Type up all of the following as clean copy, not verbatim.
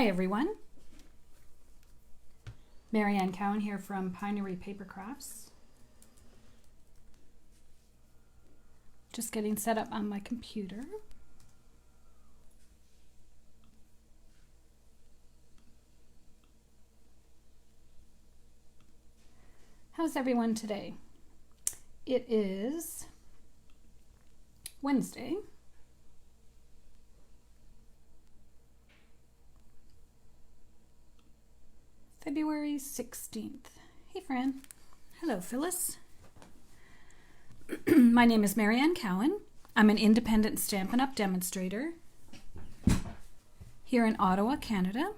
Hi everyone, Marianne Cowan here from Pinery Paper Crafts. Just getting set up on my computer. How's everyone today? It is Wednesday, February 16th. Hey Fran. Hello Phyllis. My name is Marianne Cowan. I'm an independent Stampin' Up! Demonstrator here in Ottawa, Canada.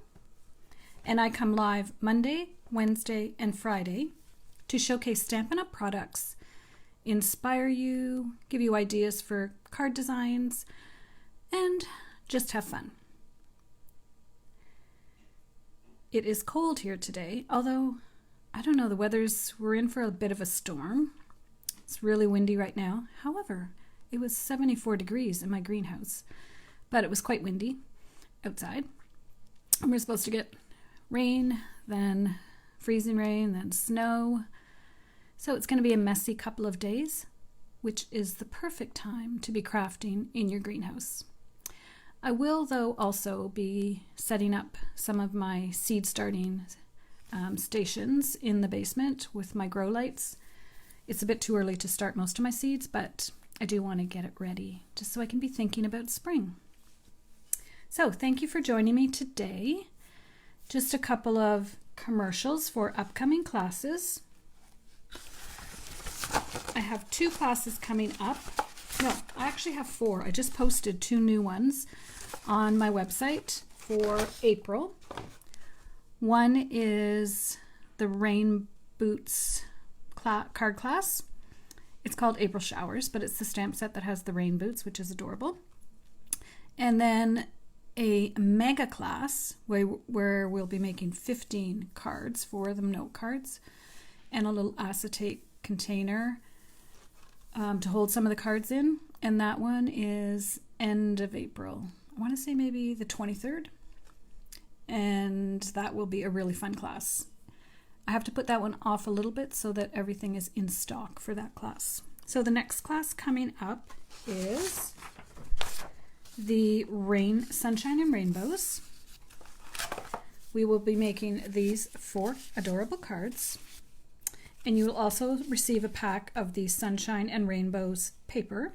And I come live Monday, Wednesday, and Friday to showcase Stampin' Up! Products, inspire you, give you ideas for card designs, and just have fun. It is cold here today, although I don't know, we're in for a bit of a storm. It's really windy right now. However, it was 74 degrees in my greenhouse, but it was quite windy outside. And we're supposed to get rain, then freezing rain, then snow. So it's going to be a messy couple of days, which is the perfect time to be crafting in your greenhouse. I will, though, also be setting up some of my seed starting stations in the basement with my grow lights. It's a bit too early to start most of my seeds, but I do want to get it ready just so I can be thinking about spring. So thank you for joining me today. Just a couple of commercials for upcoming classes. I have 2 classes coming up. No, I actually have 4. I just posted 2 new ones on my website for April. One is the Rain Boots card class. It's called April Showers, but it's the stamp set that has the rain boots, which is adorable. And then a mega class where we'll be making 15 cards, 4 of them note cards, and a little acetate container to hold some of the cards in. And that one is end of April. I want to say maybe the 23rd. And that will be a really fun class. I have to put that one off a little bit so that everything is in stock for that class. So the next class coming up is the Sunshine and Rainbows. We will be making these 4 adorable cards. And you will also receive a pack of the Sunshine and Rainbows paper.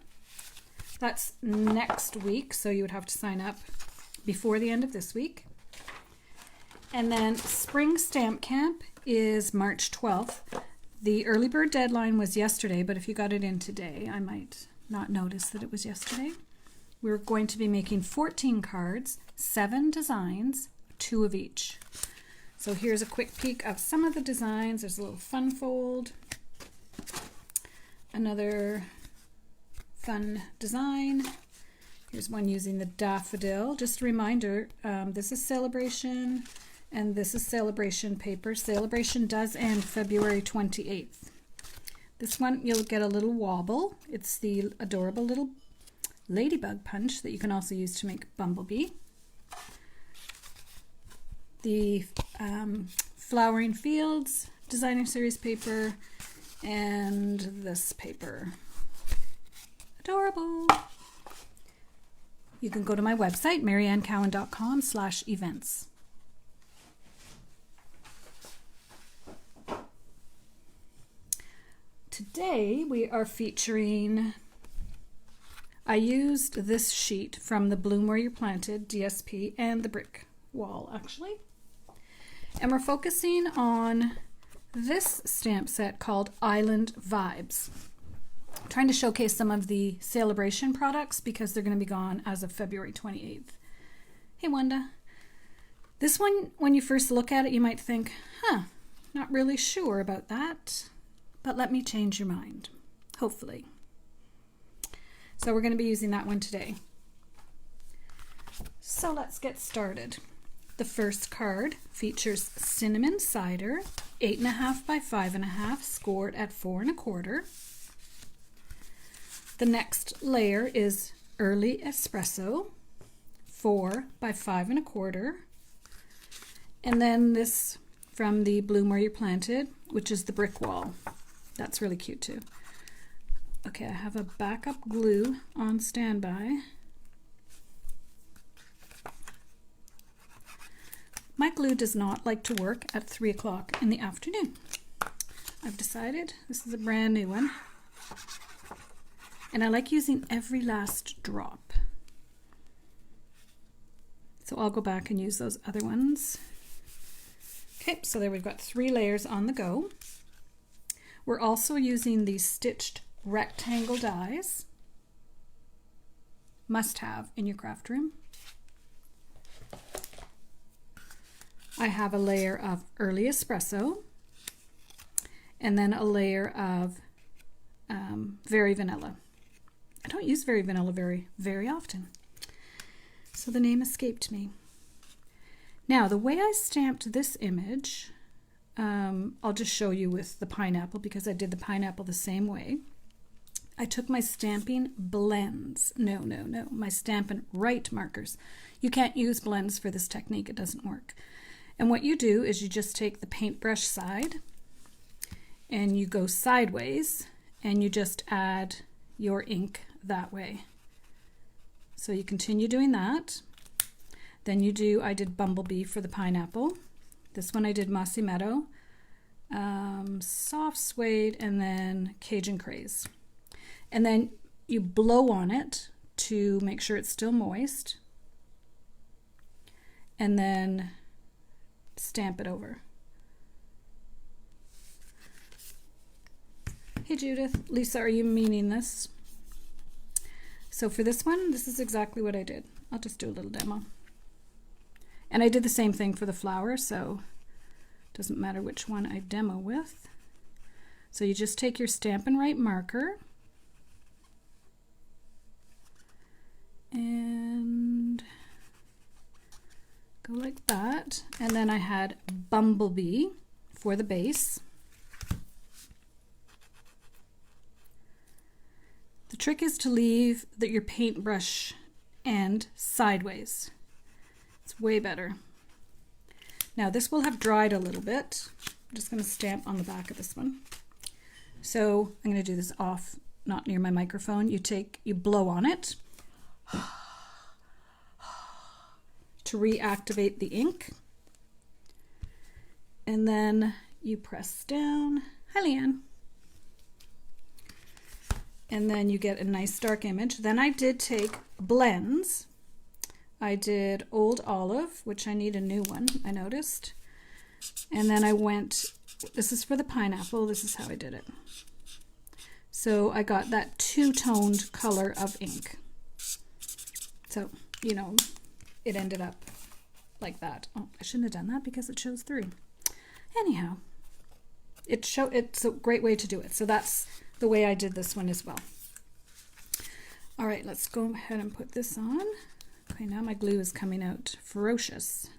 That's next week, so you would have to sign up before the end of this week. And then Spring Stamp Camp is March 12th. The early bird deadline was yesterday, but if you got it in today, I might not notice that it was yesterday. We're going to be making 14 cards, 7 designs, 2 of each. So here's a quick peek of some of the designs. There's a little fun fold, another fun design. Here's one using the daffodil. Just a reminder, this is Celebration and this is Celebration paper. Celebration does end February 28th. This one you'll get a little wobble. It's the adorable little ladybug punch that you can also use to make Bumblebee. The Flowering Fields Designer Series paper and this paper. Adorable. You can go to my website, mariannecowan.com/events. Today we are featuring, I used this sheet from the Bloom Where You're Planted DSP and the brick wall actually. And we're focusing on this stamp set called Island Vibes. I'm trying to showcase some of the Celebration products because they're going to be gone as of February 28th. Hey Wanda. This one, when you first look at it, you might think, not really sure about that. But let me change your mind, hopefully. So we're going to be using that one today. So let's get started. The first card features Cinnamon Cider, 8.5 by 5.5, scored at 4 1/4. The next layer is Early Espresso, 4 by 5 1/4, And then this from the Bloom Where You're Planted, which is the brick wall. That's really cute too. Okay, I have a backup glue on standby. My glue does not like to work at 3 o'clock in the afternoon. I've decided this is a brand new one. And I like using every last drop. So I'll go back and use those other ones. Okay, so there we've got 3 layers on the go. We're also using these stitched rectangle dies. Must have in your craft room. I have a layer of early espresso and then a layer of Very Vanilla. I don't use Very Vanilla very often, so the name escaped me. Now, the way I stamped this image, I'll just show you with the pineapple because I did the pineapple the same way. I took my Stampin' Blends. No, my Stampin' Write markers. You can't use blends for this technique, it doesn't work. And what you do is you just take the paintbrush side and you go sideways and you just add your ink that way. So you continue doing that. Then I did Bumblebee for the pineapple. This one I did Mossy Meadow, Soft Suede, and then Cajun Craze. And then you blow on it to make sure it's still moist. And then stamp it over. Hey Judith, Lisa, are you meaning this? So for this one, this is exactly what I did. I'll just do a little demo. And I did the same thing for the flower, so it doesn't matter which one I demo with. So you just take your Stampin' Write marker and go like that. And then I had Bumblebee for the base. The trick is to leave your paintbrush end sideways. It's way better. Now this will have dried a little bit. I'm just going to stamp on the back of this one. So I'm going to do this off, not near my microphone. You blow on it to reactivate the ink. And then you press down. Hi, Leanne. And then you get a nice dark image. Then I did take blends. I did Old Olive, which I need a new one, I noticed. And then I went, this is for the pineapple, this is how I did it. So I got that two-toned color of ink. So, you know, it ended up like that. Oh, I shouldn't have done that because it shows 3. Anyhow, it's a great way to do it. So that's the way I did this one as well. All right, let's go ahead and put this on. Okay, now my glue is coming out ferocious.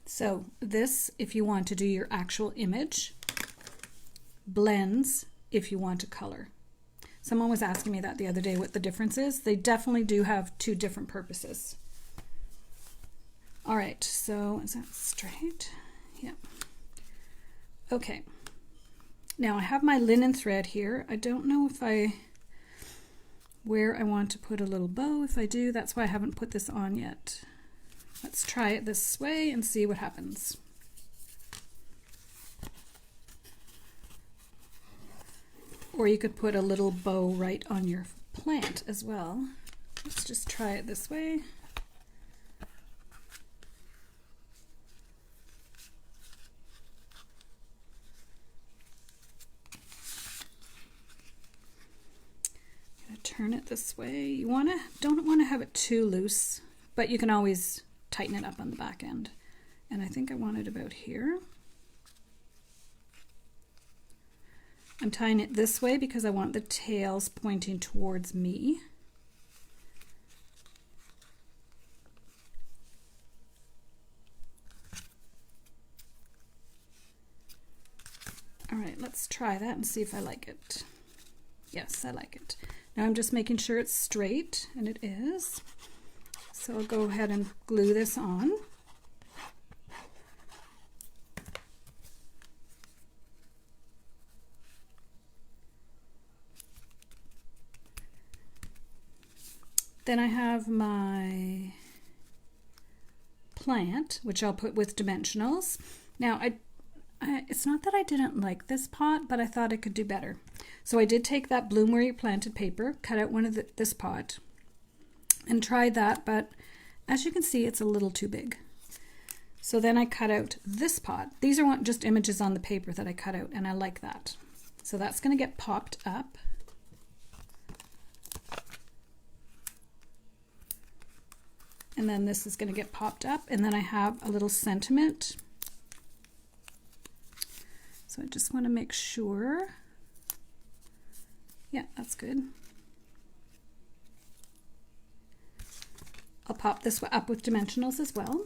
So this, if you want to do your actual image, blends if you want to color. Someone was asking me that the other day, what the difference is. They definitely do have 2 different purposes. All right, so is that straight? Yeah. Okay. Now I have my linen thread here. I don't know where I want to put a little bow. If I do, that's why I haven't put this on yet. Let's try it this way and see what happens. Or you could put a little bow right on your plant as well. Let's just try it this way. Turn it this way. You don't want to have it too loose, but you can always tighten it up on the back end. And I think I want it about here. I'm tying it this way because I want the tails pointing towards me. All right, let's try that and see if I like it. Yes, I like it. Now I'm just making sure it's straight, and it is. So I'll go ahead and glue this on. Then I have my plant, which I'll put with dimensionals. Now, it's not that I didn't like this pot, but I thought I could do better. So I did take that Bloom Where You Planted paper, cut out one of this pot, and tried that, but as you can see, it's a little too big. So then I cut out this pot. These are just images on the paper that I cut out, and I like that. So that's going to get popped up. And then this is going to get popped up, and then I have a little sentiment. So I just want to make sure. Yeah, that's good. I'll pop this up with dimensionals as well.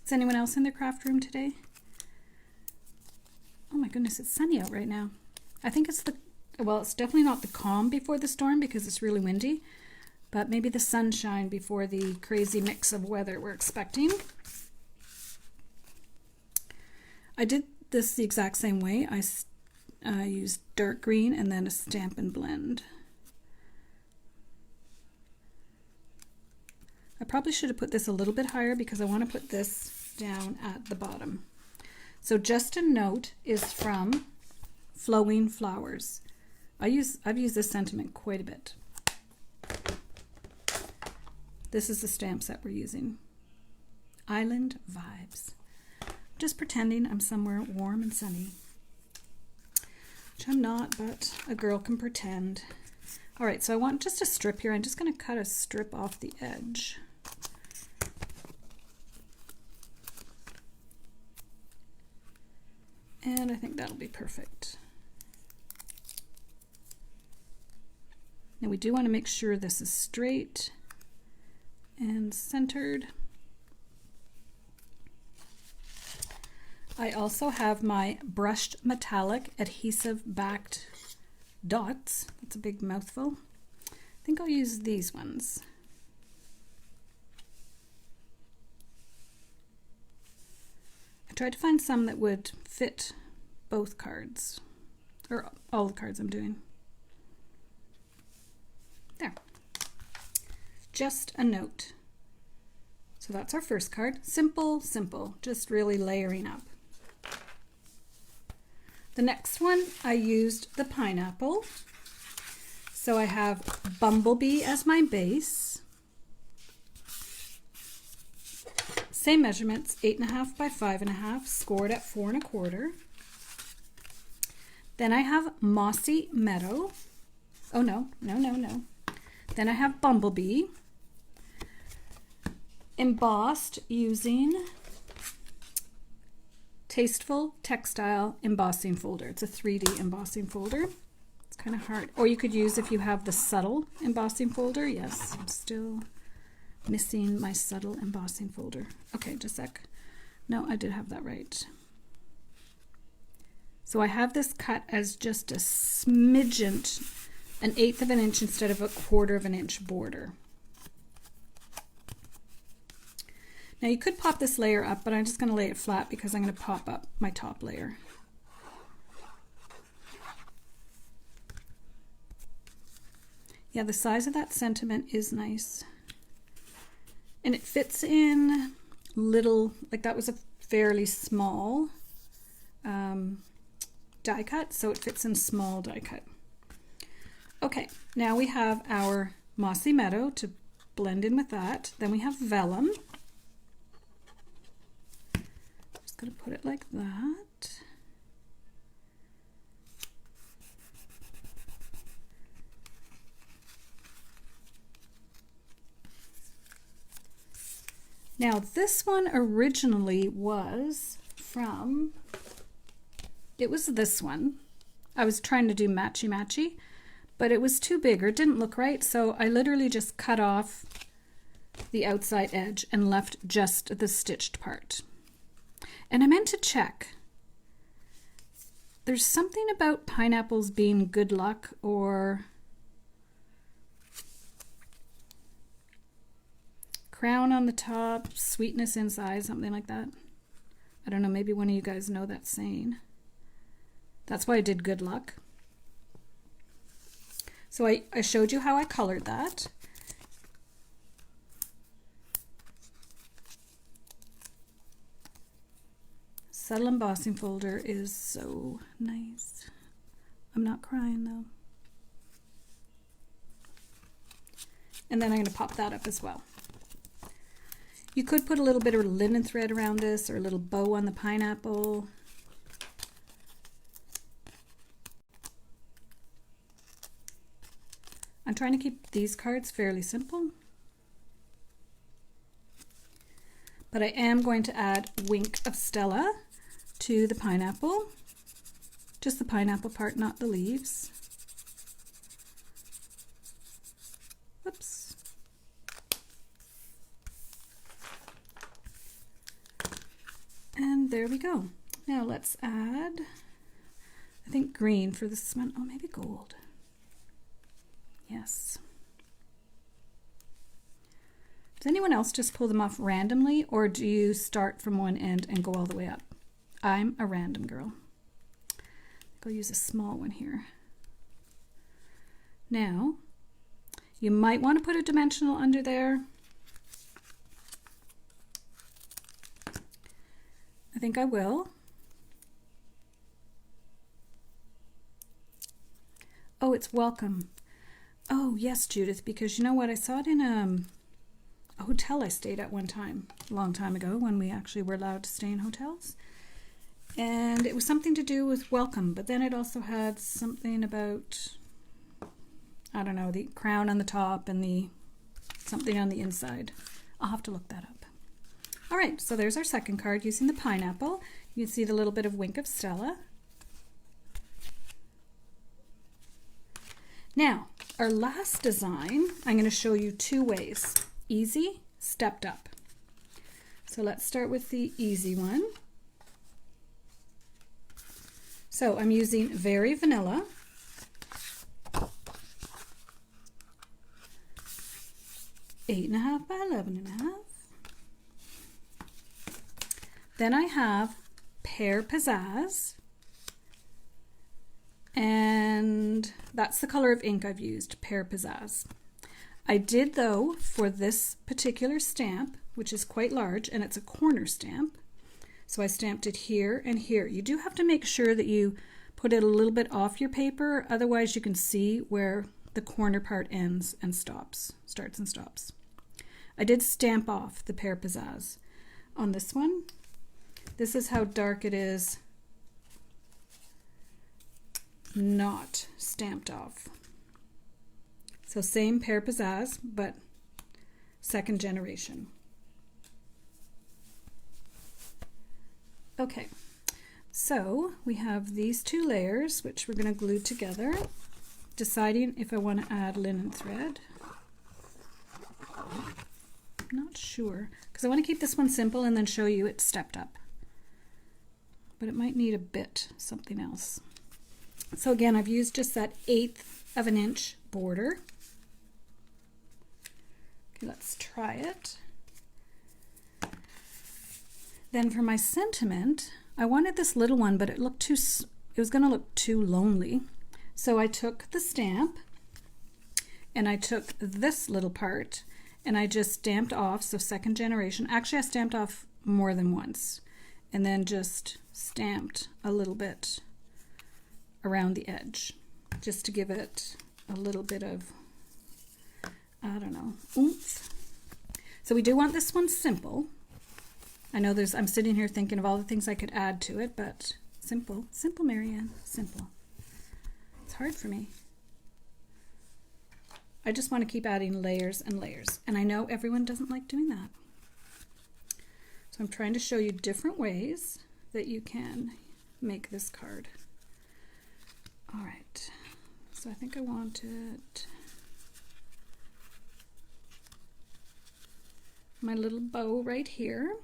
Is anyone else in their craft room today? Oh my goodness, it's sunny out right now. I think it's it's definitely not the calm before the storm because it's really windy. But maybe the sunshine before the crazy mix of weather we're expecting. I did this the exact same way. I used dark green and then a Stampin' Blend. I probably should have put this a little bit higher because I want to put this down at the bottom. So Just a Note is from Flowing Flowers. I've used this sentiment quite a bit. This is the stamp set we're using. Island Vibes. Just pretending I'm somewhere warm and sunny. Which I'm not, but a girl can pretend. All right, so I want just a strip here. I'm just going to cut a strip off the edge. And I think that'll be perfect. Now we do want to make sure this is straight and centered. I also have my brushed metallic adhesive backed dots. That's a big mouthful. I think I'll use these ones. I tried to find some that would fit both cards, or all the cards I'm doing. There. Just a Note. So that's our first card. Simple, simple, just really layering up. The next one, I used the pineapple. So I have Bumblebee as my base. Same measurements, 8.5 by 5.5, scored at 4 1/4. Then I have Mossy Meadow. Oh no. Then I have Bumblebee. Embossed using Tasteful Textile embossing folder. It's a 3D embossing folder. It's kind of hard. Or you could use if you have the subtle embossing folder. Yes, I'm still missing my subtle embossing folder. Okay, just a sec. No, I did have that right. So I have this cut as just a smidgen, an 1/8 of an inch instead of a 1/4 of an inch border. Now you could pop this layer up, but I'm just going to lay it flat because I'm going to pop up my top layer. Yeah, the size of that sentiment is nice. And it fits in little, like that was a fairly small die cut, so it fits in small die cut. Okay, now we have our Mossy Meadow to blend in with that. Then we have Vellum. Just gonna put it like that. Now this one originally was from, it was this one. I was trying to do matchy matchy, but it was too big or it didn't look right, so I literally just cut off the outside edge and left just the stitched part. And I meant to check. There's something about pineapples being good luck, or crown on the top, sweetness inside, something like that. I don't know, maybe one of you guys know that saying. That's why I did good luck. So I showed you how I colored that. Subtle embossing folder is so nice. I'm not crying though. And then I'm going to pop that up as well. You could put a little bit of linen thread around this or a little bow on the pineapple. I'm trying to keep these cards fairly simple. But I am going to add Wink of Stella to the pineapple. Just the pineapple part, not the leaves. Whoops. And there we go. Now let's add, I think green for this one. Oh, maybe gold. Yes. Does anyone else just pull them off randomly, or do you start from one end and go all the way up? I'm a random girl. I'll use a small one here. Now, you might want to put a dimensional under there. I think I will. Oh, it's welcome. Oh, yes, Judith, because you know what? I saw it in a hotel I stayed at one time, a long time ago, when we actually were allowed to stay in hotels. And it was something to do with welcome, but then it also had something about, I don't know, the crown on the top and the something on the inside. I'll have to look that up. All right, so there's our second card using the pineapple. You can see the little bit of Wink of Stella. Now, our last design, I'm going to show you two ways. Easy, stepped up. So let's start with the easy one. So I'm using Very Vanilla. Eight and a half by 11.5. Then I have Pear Pizzazz. And that's the color of ink I've used, Pear Pizzazz. I did, though, for this particular stamp, which is quite large, and it's a corner stamp, so I stamped it here and here. You do have to make sure that you put it a little bit off your paper, otherwise you can see where the corner part ends and stops, starts and stops. I did stamp off the Pear Pizzazz on this one. This is how dark it is not stamped off. So same Pear Pizzazz, but second generation. Okay, so we have these two layers, which we're going to glue together, deciding if I want to add linen thread. I'm not sure, because I want to keep this one simple and then show you it stepped up. But it might need a bit something else. So again, I've used just that 1/8 of an inch border. Okay, let's try it. Then for my sentiment, I wanted this little one, but it was going to look too lonely. So I took the stamp and I took this little part and I just stamped off, so second generation. Actually, I stamped off more than once and then just stamped a little bit around the edge just to give it a little bit of, I don't know, oomph. So we do want this one simple. I know I'm sitting here thinking of all the things I could add to it, but simple, simple, Marianne, simple. It's hard for me. I just want to keep adding layers and layers, and I know everyone doesn't like doing that. So I'm trying to show you different ways that you can make this card. All right, so I think I want it, my little bow right here.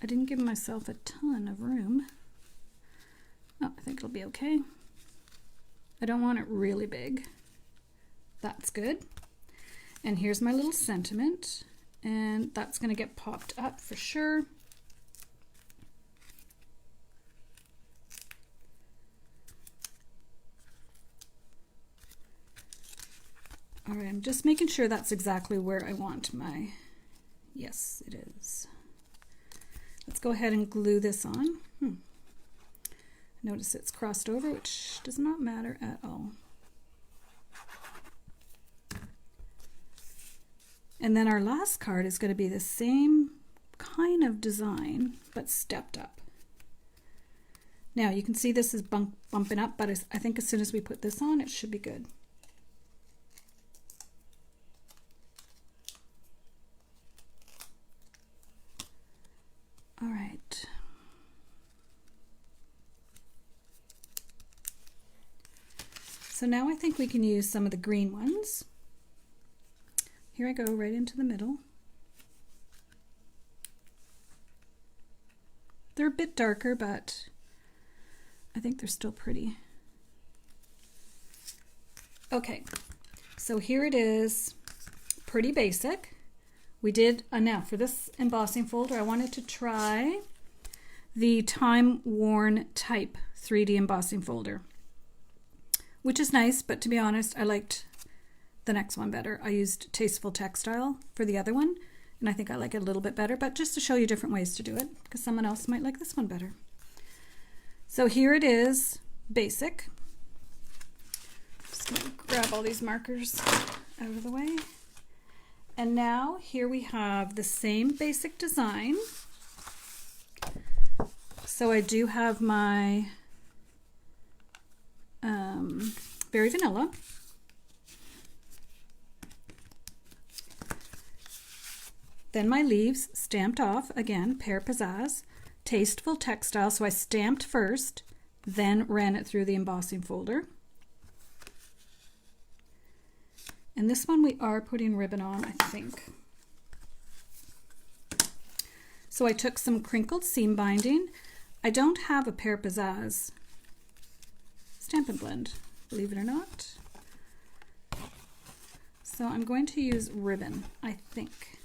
I didn't give myself a ton of room. Oh, I think it'll be okay. I don't want it really big. That's good. And here's my little sentiment, and that's going to get popped up for sure. All right, I'm just making sure that's exactly where I want my, yes, it is. Let's go ahead and glue this on. Notice it's crossed over, which does not matter at all. And then our last card is going to be the same kind of design, but stepped up. Now you can see this is bumping up, but I think as soon as we put this on, it should be good. All right. So now I think we can use some of the green ones. Here I go, right into the middle. They're a bit darker, but I think they're still pretty. Okay, so here it is, pretty basic. We did, now for this embossing folder, I wanted to try the Time Worn Type 3D embossing folder, which is nice, but to be honest, I liked the next one better. I used Tasteful Textile for the other one, and I think I like it a little bit better, but just to show you different ways to do it, because someone else might like this one better. So here it is, basic. Just gonna grab all these markers out of the way. And now here we have the same basic design. So I do have my Berry Vanilla. Then my leaves stamped off, again, Pear Pizzazz, Tasteful Textile. So I stamped first, then ran it through the embossing folder. And this one we are putting ribbon on, I think. So I took some crinkled seam binding. I don't have a Pear Pizzazz Stampin' Blend, believe it or not. So I'm going to use ribbon, I think.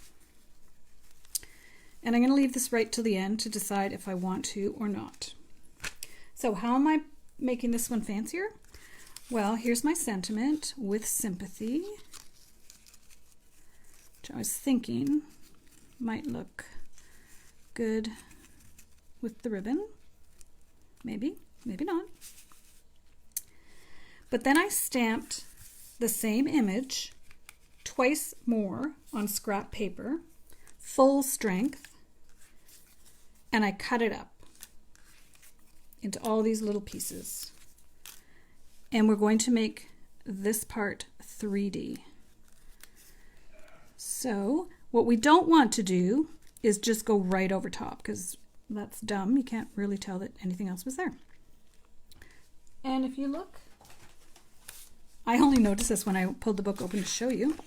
And I'm going to leave this right till the end to decide if I want to or not. So how am I making this one fancier? Well, here's my sentiment with sympathy, which I was thinking might look good with the ribbon. Maybe, maybe not. But then I stamped the same image twice more on scrap paper, full strength, and I cut it up into all these little pieces. And we're going to make this part 3D. So what we don't want to do is just go right over top, because that's dumb. You can't really tell that anything else was there. And if you look, I only noticed this when I pulled the book open to show you.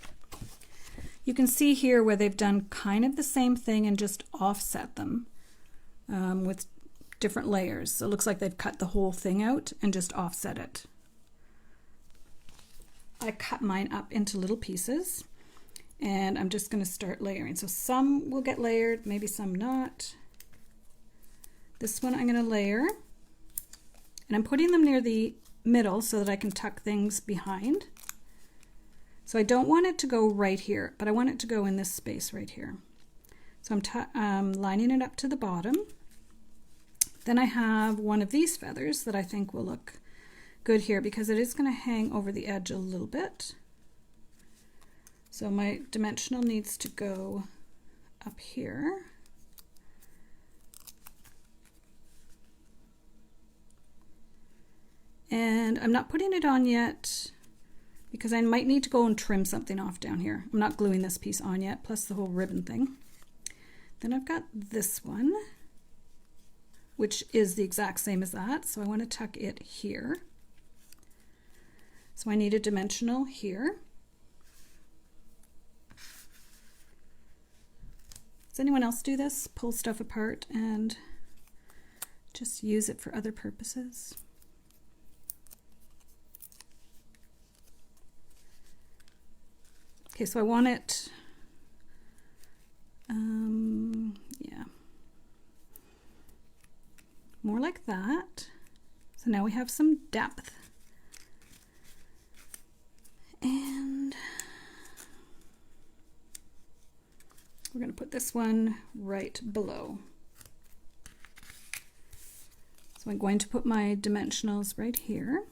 You can see here where they've done kind of the same thing and just offset them with different layers. So it looks like they've cut the whole thing out and just offset it. I cut mine up into little pieces, and I'm just going to start layering. So some will get layered, maybe some not. This one I'm going to layer, and I'm putting them near the middle so that I can tuck things behind. So I don't want it to go right here, but I want it to go in this space right here. So I'm lining it up to the bottom. Then I have one of these feathers that I think will look good here because it is going to hang over the edge a little bit. So my dimensional needs to go up here. And I'm not putting it on yet because I might need to go and trim something off down here. I'm not gluing this piece on yet, plus the whole ribbon thing. Then I've got this one, which is the exact same as that. So I want to tuck it here. So I need a dimensional here. Does anyone else do this? Pull stuff apart and just use it for other purposes? Okay, Okay, so I want it, yeah, more like that. So now we have some depth. And we're going to put this one right below. So I'm going to put my dimensionals right here.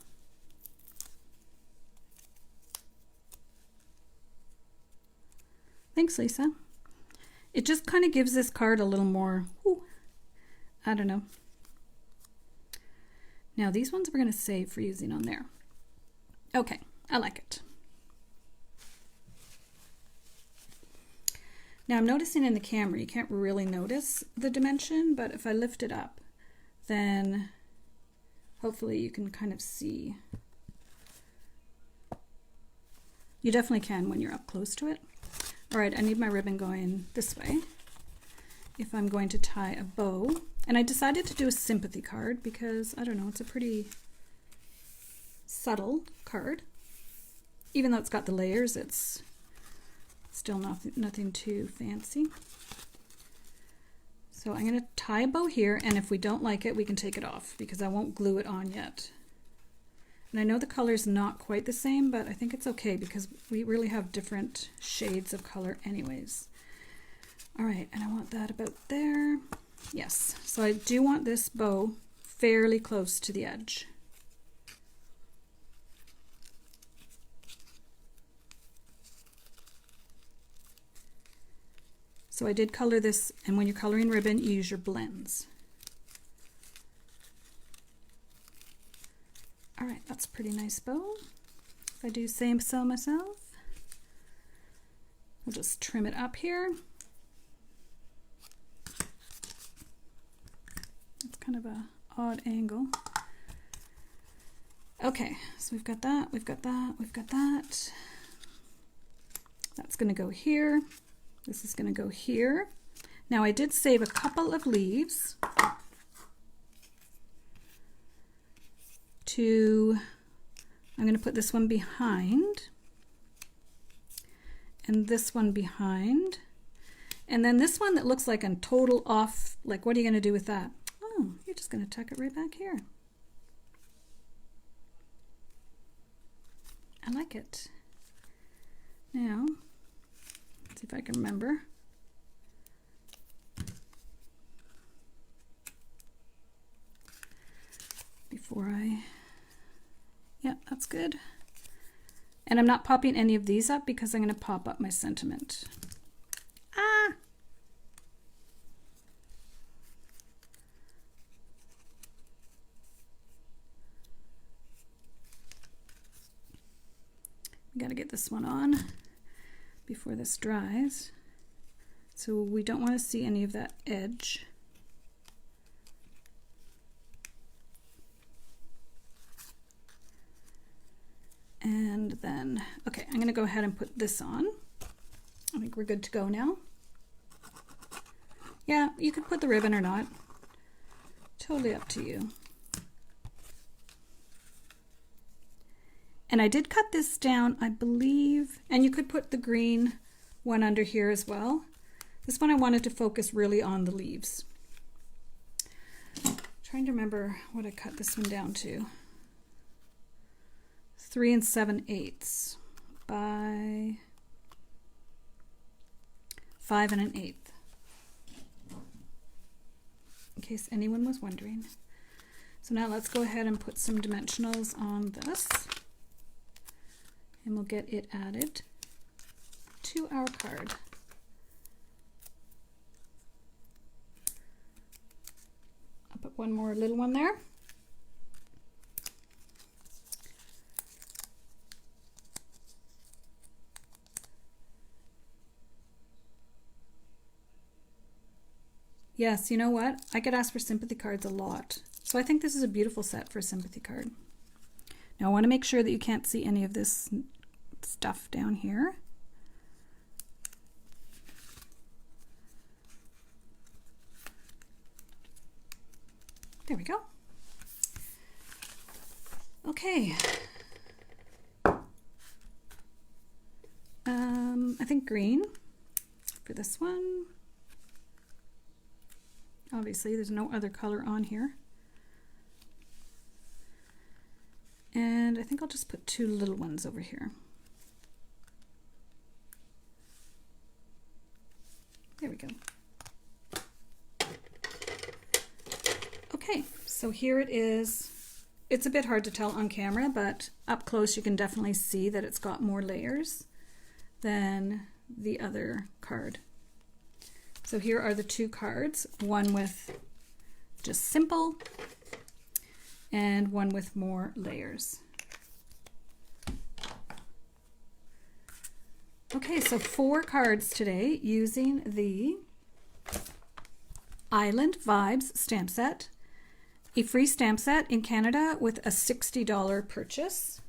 Thanks, Lisa. It just kind of gives this card a little more, I don't know. Now these ones we're going to save for using on there. Okay, I like it. Now I'm noticing in the camera you can't really notice the dimension, but if I lift it up, then hopefully you can kind of see. You definitely can when you're up close to it. All right, I need my ribbon going this way if I'm going to tie a bow. And I decided to do a sympathy card because, I don't know, it's a pretty subtle card. Even though it's got the layers, it's still nothing too fancy. So I'm going to tie a bow here, and if we don't like it, we can take it off because I won't glue it on yet. And I know the color's not quite the same, but I think it's okay because we really have different shades of color anyways. All right, and I want that about there. Yes, so I do want this bow fairly close to the edge. So I did color this, and when you're coloring ribbon, you use your blends. All right, that's a pretty nice bow. If I do say so myself, I'll just trim it up here. It's kind of a odd angle. Okay, so we've got that, we've got that, we've got that. That's gonna go here. This is going to go here. Now I did save a couple of leaves I'm going to put this one behind and this one behind. And then this one that looks like a total off, like what are you going to do with that? Oh, you're just going to tuck it right back here. I like it. Now, see if I can remember. Yeah, that's good. And I'm not popping any of these up because I'm going to pop up my sentiment. Ah! We got to get this one on before this dries. So we don't want to see any of that edge. And then, okay, I'm going to go ahead and put this on. I think we're good to go now. Yeah, you could put the ribbon or not. Totally up to you. And I did cut this down, I believe, and you could put the green one under here as well. This one I wanted to focus really on the leaves. Trying to remember what I cut this one down to. 3 7/8 by 5 1/8. In case anyone was wondering. So now let's go ahead and put some dimensionals on this. And we'll get it added to our card. I'll put one more little one there. Yes, you know what? I get asked for sympathy cards a lot. So I think this is a beautiful set for a sympathy card. Now I want to make sure that you can't see any of this stuff down here. There we go. Okay. think green for this one. Obviously, there's no other color on here. And I think I'll just put 2 little ones over here. There we go. Okay, so here it is. It's a bit hard to tell on camera, but up close you can definitely see that it's got more layers than the other card. So here are the 2 cards, one with just simple and one with more layers. Okay, so 4 cards today using the Island Vibes stamp set, a free stamp set in Canada with a $60 purchase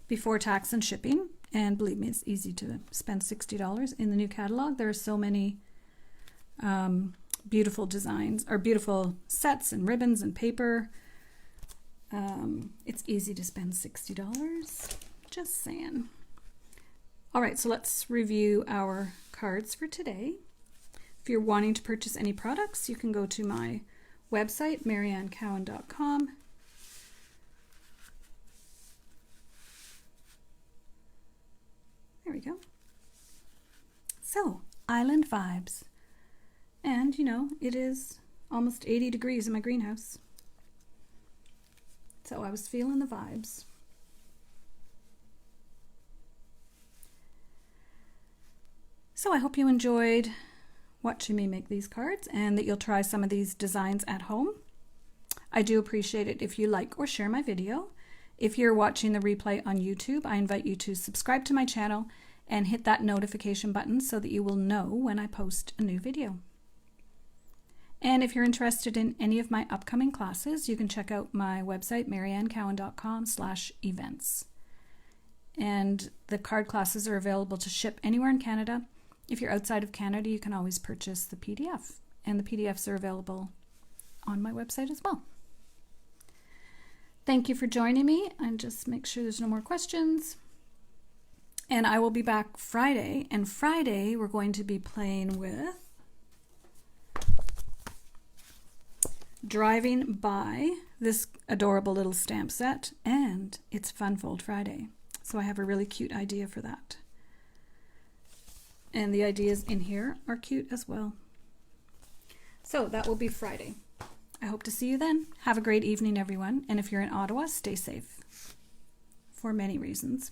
before tax and shipping. And believe me, it's easy to spend $60 in the new catalog. There are so many beautiful designs, or beautiful sets and ribbons and paper. It's easy to spend $60. Just saying. All right, so let's review our cards for today. If you're wanting to purchase any products, you can go to my website, mariannecowan.com. There we go. So, Island Vibes. And, you know, it is almost 80 degrees in my greenhouse. So I was feeling the vibes. So I hope you enjoyed watching me make these cards and that you'll try some of these designs at home. I do appreciate it if you like or share my video. If you're watching the replay on YouTube, I invite you to subscribe to my channel and hit that notification button so that you will know when I post a new video. And if you're interested in any of my upcoming classes, you can check out my website, mariannecowan.com/events. And the card classes are available to ship anywhere in Canada. If you're outside of Canada, you can always purchase the PDF. And the PDFs are available on my website as well. Thank you for joining me, and just make sure there's no more questions. And I will be back Friday, and Friday we're going to be playing with Driving By, this adorable little stamp set, and it's Fun Fold Friday. So I have a really cute idea for that. And the ideas in here are cute as well. So that will be Friday. I hope to see you then. Have a great evening, everyone. And if you're in Ottawa, stay safe for many reasons.